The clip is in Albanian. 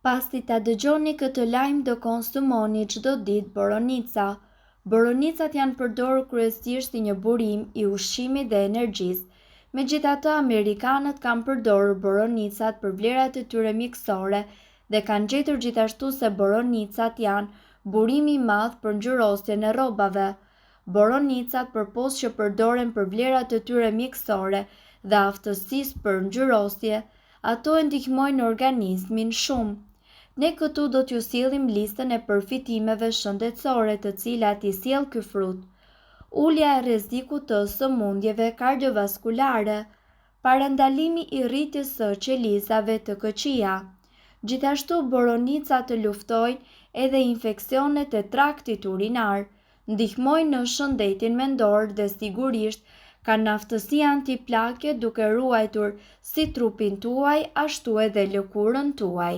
Pasi ta dëgjoni këtë lajm do konsumoni çdo ditë boronica. Boronicat janë përdorur kryesisht si një burim i ushqimit dhe energjisë. Megjithatë, amerikanët kanë përdorur boronicat për vlerat e tyre mjekësore dhe kanë gjetur gjithashtu se boronicat janë burimi i madh për ngjyrosjen e rrobave. Boronicat përpos që përdoren për vlerat e tyre mjekësore dhe aftësisë për ngjyrosje, ato e ndihmojnë organizmin shumë. Ne këtu do t'ju sjellim listën e përfitimeve shëndetësore të cilat i sjell ky frut. Ulja e rrezikut të sëmundjeve kardiovaskulare, parandalimi i rritjes së qelizave të këqija. Gjithashtu boronicat të luftojnë edhe infeksionet e traktit urinar, ndihmojnë në shëndetin mendor dhe sigurisht kanë aftësi antiplake duke ruajtur si trupin tuaj ashtu edhe lëkurën tuaj.